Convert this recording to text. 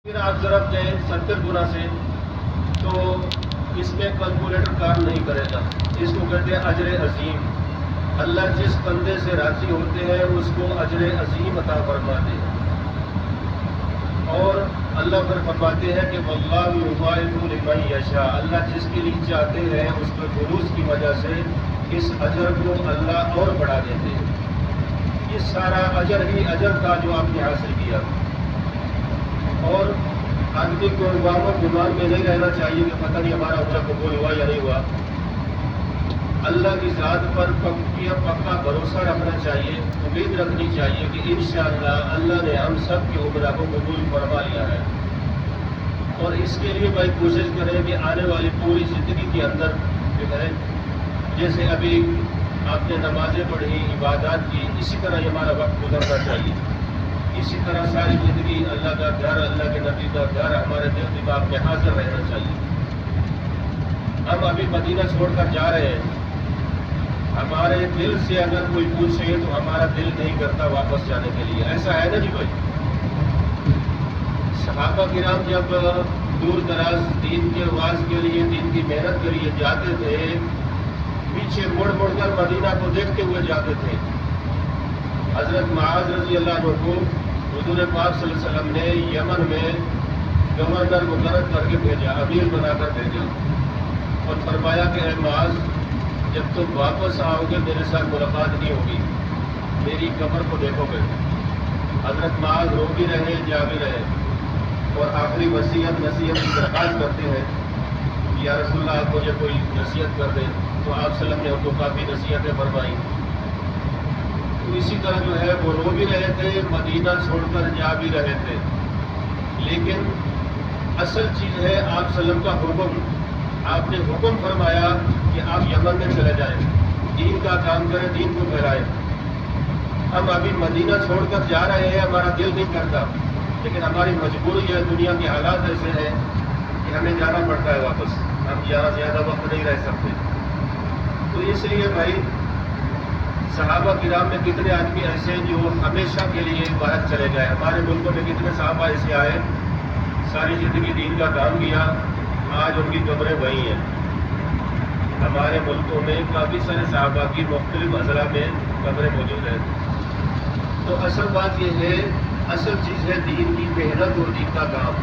پھر آپ ضرب دیں 70 گنا سے تو اس میں کیلکولیٹر کام نہیں کرے گا. اس کو کہتے ہیں اجر عظیم. اللہ جس بندے سے راضی ہوتے ہیں اس کو اجر عظیم عطا فرماتے ہیں. اور اللہ پر فرماتے ہیں کہ واللہ یضاعف لمن یشاء. اللہ جس کے لیے چاہتے ہیں اس کے جلوس کی وجہ سے اس اجر کو اللہ اور بڑھا دیتے ہیں. یہ سارا اجر ہی اجر تھا جو آپ نے حاصل کیا. اور آدمی کو گمان میں نہیں رہنا چاہیے کہ پتہ نہیں ہمارا عمرہ قبول ہوا یا نہیں ہوا. اللہ کی ذات پر پکا بھروسہ رکھنا چاہیے, امید رکھنی چاہیے کہ انشاءاللہ اللہ نے ہم سب کے عمرہ کو قبول فرما لیا ہے. اور اس کے لیے بھائی کوشش کریں کہ آنے والی پوری زندگی کے اندر جو ہے جیسے ابھی آپ نے نمازیں پڑھی, عبادات کی, اسی طرح ہمارا وقت گزرنا چاہیے. اسی طرح ساری زندگی اللہ کا گھر, اللہ کے نبی کا گھر ہمارے دل دماغ میں حاضر رہنا چاہیے. ہم ابھی مدینہ چھوڑ کر جا رہے ہیں, ہمارے دل سے اگر کوئی پوچھے تو ہمارا دل نہیں کرتا واپس جانے کے لیے. ایسا ہے نا جی بھائی. صحابہ کرام جب دور دراز دین کے آواز کے لیے, دین کی محنت کے لیے جاتے تھے, پیچھے مڑ مڑ کر مدینہ کو دیکھتے ہوئے جاتے تھے. حضرت معاذ رضی اللہ عنہ کو حضور پاک صلی اللہ علیہ وسلم نے یمن میں گورنر مقرر کر کے بھیجا, امیر بنا کر بھیجا, اور فرمایا کہ اے معاذ جب تم واپس آؤ گے میرے ساتھ ملاقات نہیں ہوگی, میری قبر کو دیکھو گے. حضرت معاذ رو بھی رہے, جا بھی رہے, اور آخری نصیحت کی درخواست کرتے ہیں کہ یا رسول اللہ آپ مجھے کوئی نصیحت کر دیں. تو آپ صلی اللہ علیہ وسلم نے ان کو کافی نصیحتیں فرمائیں. تو اسی طرح جو ہے وہ رو بھی رہے تھے, مدینہ چھوڑ کر جا بھی رہے تھے. لیکن اصل چیز ہے آپ صلی اللہ علیہ وسلم کا حکم. آپ نے حکم فرمایا کہ آپ یمن میں چلے جائیں, دین کا کام کریں, دین کو پھیلائیں. ہم ابھی مدینہ چھوڑ کر جا رہے ہیں, ہمارا دل نہیں کرتا, لیکن ہماری مجبوری ہے, دنیا کے حالات ایسے ہیں کہ ہمیں جانا پڑتا ہے واپس. ہم یہاں زیادہ وقت نہیں رہ سکتے. تو اس لیے بھائی صحابہ کرام میں کتنے آدمی ایسے جو ہمیشہ کے لیے باہر چلے گئے. ہمارے ملکوں میں کتنے صحابہ ایسے آئے, ساری زندگی دین کا کام کیا, آج ان کی قبریں وہی ہیں. ہمارے ملکوں میں کافی سارے صحابہ کی مختلف اضلاع میں قبریں موجود ہیں. تو اصل بات یہ ہے, اصل چیز ہے دین کی محنت اور دین کا کام.